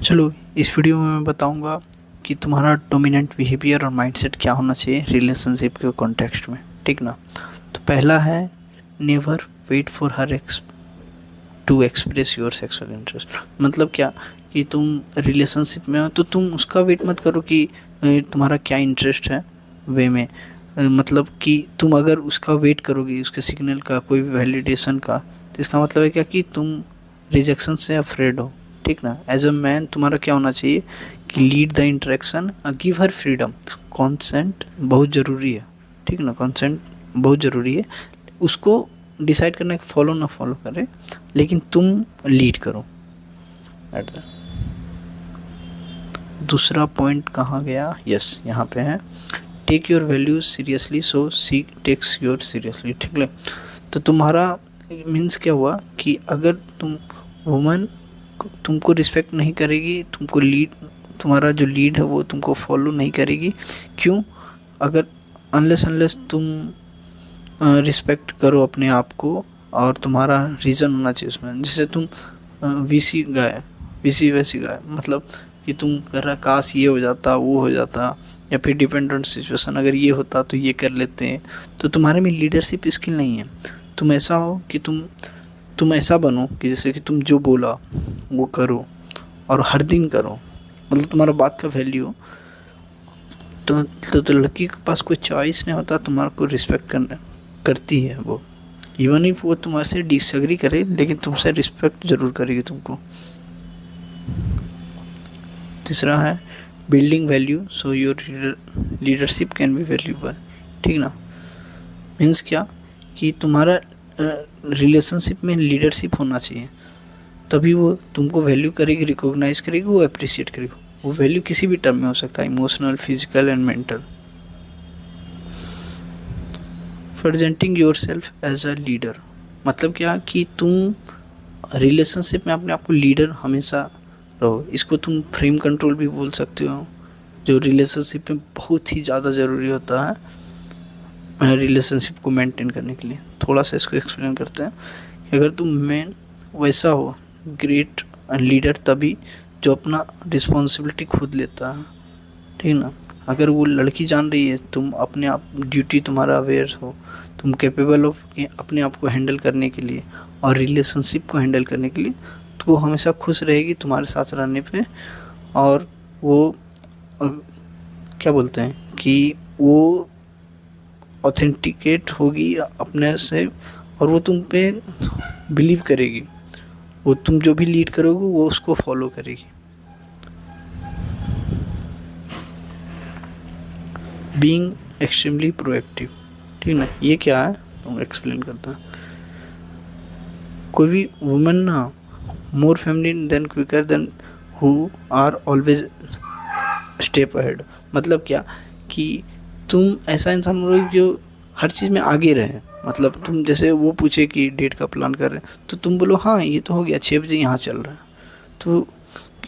चलो इस वीडियो में मैं बताऊंगा कि तुम्हारा डोमिनेंट बिहेवियर और माइंडसेट क्या होना चाहिए रिलेशनशिप के कॉन्टेक्स्ट में, ठीक ना। तो पहला है never wait for her to express your sexual interest. मतलब क्या कि तुम रिलेशनशिप में हो तो तुम उसका वेट मत करो कि तुम्हारा क्या इंटरेस्ट है वे में। मतलब कि तुम अगर उसका वेट करोगे, उसके सिग्नल का, कोई भी वैलिडेशन का, तो इसका मतलब है क्या कि तुम रिजेक्शन से अफ्रेड हो, ठीक ना। एज अ मैन तुम्हारा क्या होना चाहिए कि lead the interaction, give her freedom. Consent बहुत ज़रूरी है, ठीक ना। कॉन्सेंट बहुत ज़रूरी है, उसको डिसाइड करना है फॉलो ना फॉलो करे, लेकिन तुम लीड करो एट द। दूसरा पॉइंट कहाँ गया? यस, यहाँ पे है take your values seriously so see takes your seriously, ठीक है। तो तुम्हारा मीन्स क्या हुआ कि अगर तुम वुमन तुमको रिस्पेक्ट नहीं करेगी, तुमको लीड, तुम्हारा जो लीड है वो तुमको फॉलो नहीं करेगी। क्यों? अगर अनलेस तुम रिस्पेक्ट करो अपने आप को, और तुम्हारा रीज़न होना चाहिए उसमें। जैसे तुम वीसी गाय, वीसी वैसी गाय, मतलब कि तुम कर रहा काश ये हो जाता, वो हो जाता, या फिर डिपेंडेंट सिचुएशन अगर ये होता तो ये कर लेते हैं। तो तुम्हारे में लीडरशिप स्किल नहीं है। तुम ऐसा हो कि तुम ऐसा बनो कि जैसे कि तुम जो बोला वो करो और हर दिन करो, मतलब तुम्हारा बात का वैल्यू हो। तो लड़की के पास कोई चॉइस नहीं होता, तुम्हारा को रिस्पेक्ट करती है वो। इवन इफ वो तुम्हारे से डिसएग्री करे, लेकिन तुमसे रिस्पेक्ट जरूर करेगी तुमको। तीसरा है building value so your leadership can be valuable, ठीक ना। मीन्स क्या कि तुम्हारा रिलेशनशिप में लीडरशिप होना चाहिए, तभी वो तुमको वैल्यू करेगी, रिकॉग्नाइज करेगी, वो अप्रिशिएट करेगी। वो वैल्यू किसी भी टर्म में हो सकता है, emotional, physical and mental. Presenting yourself as a leader, मतलब क्या कि तुम रिलेशनशिप में अपने आप को लीडर हमेशा रहो। इसको तुम फ्रेम कंट्रोल भी बोल सकते हो, जो रिलेशनशिप में बहुत ही ज़्यादा ज़रूरी होता है रिलेशनशिप को मेंटेन करने के लिए। थोड़ा सा इसको एक्सप्लेन करते हैं कि अगर तुम मेन वैसा हो ग्रेट लीडर तभी जो अपना रिस्पॉन्सिबिलिटी खुद लेता है, ठीक ना। अगर वो लड़की जान रही है तुम अपने आप ड्यूटी तुम्हारा अवेयर हो, तुम कैपेबल हो अपने आप को हैंडल करने के लिए और रिलेशनशिप को हैंडल करने के लिए, तो वो हमेशा खुश रहेगी तुम्हारे साथ रहने पे। और वो क्या बोलते हैं कि वो ऑथेंटिकेट होगी अपने से, और वो तुम पे बिलीव करेगी। वो तुम जो भी लीड करोगे वो उसको फॉलो करेगी। बीइंग एक्सट्रीमली प्रोएक्टिव, ठीक ना। ये क्या है तुम एक्सप्लेन करता है। कोई भी वुमेन ना more feminine than quicker than who are always step ahead. मतलब क्या कि तुम ऐसा इंसान हो जो हर चीज़ में आगे रहे। मतलब तुम जैसे वो पूछे कि डेट का प्लान कर रहे हैं तो तुम बोलो हाँ ये तो हो गया, 6 बजे यहाँ चल रहा है। तो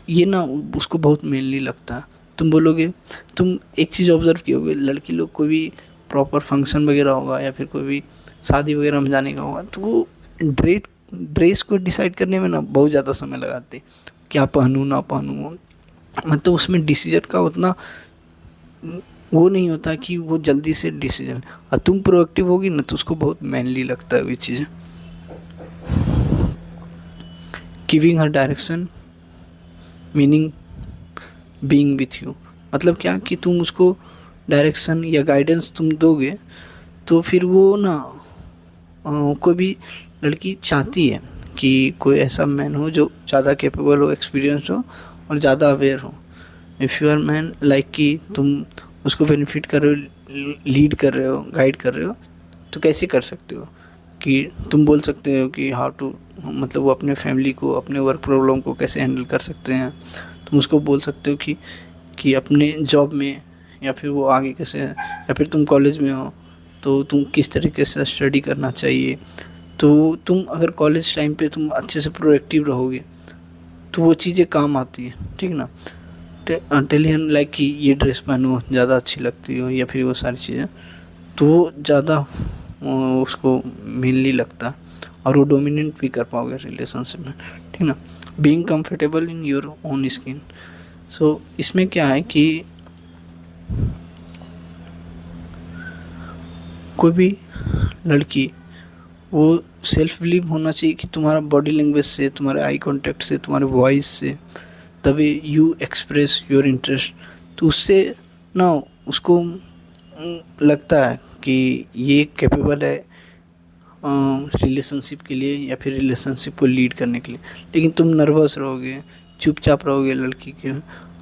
ये ना उसको बहुत मेनली लगता है। तुम बोलोगे, तुम एक चीज़ ऑब्जर्व किए लड़की लोग कोई भी प्रॉपर फंक्शन वगैरह होगा या फिर कोई भी शादी वगैरह में जाने का होगा, तो वो ड्रेस को डिसाइड करने में ना बहुत ज़्यादा समय लगाते, क्या पहनूँ ना पहनूँ। मतलब उसमें डिसीजन का उतना वो नहीं होता कि वो जल्दी से डिसीजन। और तुम प्रोएक्टिव होगी ना तो उसको बहुत मैनली लगता है वो चीज़ें। Giving her direction meaning being with you. मतलब क्या कि तुम उसको डायरेक्शन या गाइडेंस तुम दोगे तो फिर वो ना कोई भी लड़की चाहती है कि कोई ऐसा मैन हो जो ज़्यादा कैपेबल हो, एक्सपीरियंस हो और ज़्यादा अवेयर हो। If you are man like कि तुम उसको बेनिफिट कर रहे हो, लीड कर रहे हो, गाइड कर रहे हो, तो कैसे कर सकते हो कि तुम बोल सकते हो कि हाउ टू, मतलब वो अपने फैमिली को, अपने वर्क प्रॉब्लम को कैसे हैंडल कर सकते हैं। तुम उसको बोल सकते हो कि अपने जॉब में, या फिर वो आगे कैसे, या फिर तुम कॉलेज में हो तो तुम किस तरीके से स्टडी करना चाहिए। तो तुम अगर कॉलेज टाइम पे तुम अच्छे से प्रोएक्टिव रहोगे तो वो चीज़ें काम आती है, ठीक ना। टेल हिम लाइक कि ये ड्रेस पहनो, ज़्यादा अच्छी लगती हो, या फिर वो सारी चीज़ें, तो ज़्यादा उसको मेनली लगता है और वो डोमिनेट भी कर पाओगे रिलेशनशिप में, ठीक ना। Being comfortable in your own skin. So इसमें क्या है कि कोई भी लड़की वो सेल्फ बिलीव होना चाहिए कि तुम्हारा बॉडी लैंग्वेज से, तुम्हारे आई कांटेक्ट से, तुम्हारे वॉइस से, the way you express your interest, तो उससे ना उसको लगता है कि ये कैपेबल है रिलेशनशिप के लिए या फिर रिलेशनशिप को लीड करने के लिए। लेकिन तुम नर्वस रहोगे, चुपचाप रहोगे लड़की के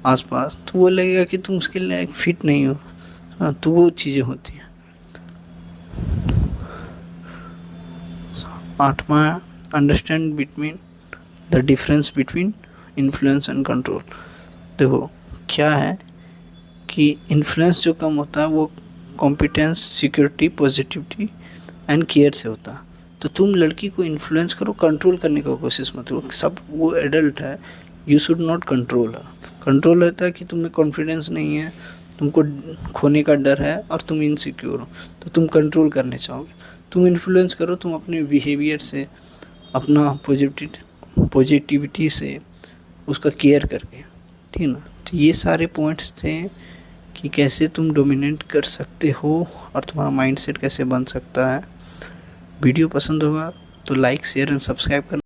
आसपास, तो वो लगेगा कि तुम उसके लिए फिट नहीं हो। हाँ, तो वो चीज़ें होती हैं। 8वां, understand between the difference between influence and control. देखो क्या है कि इन्फ्लुएंस जो कम होता है वो competence, security, positivity and care से होता है। तो तुम लड़की को इन्फ्लुएंस करो, कंट्रोल करने का कोशिश मत करो। सब वो एडल्ट है, यू शुड नॉट कंट्रोल है। कंट्रोल रहता है कि तुम्हें कॉन्फिडेंस नहीं है, तुमको खोने का डर है और तुम इनसिक्योर हो, तो तुम कंट्रोल करने चाहोगे। तुम इन्फ्लुएंस करो, तुम अपने बिहेवियर से, अपना पॉजिटिविटी से, उसका केयर करके, ठीक है ना। तो ये सारे पॉइंट्स थे कि कैसे तुम डोमिनेट कर सकते हो और तुम्हारा माइंडसेट कैसे बन सकता है। वीडियो पसंद होगा तो लाइक, शेयर एंड सब्सक्राइब करना।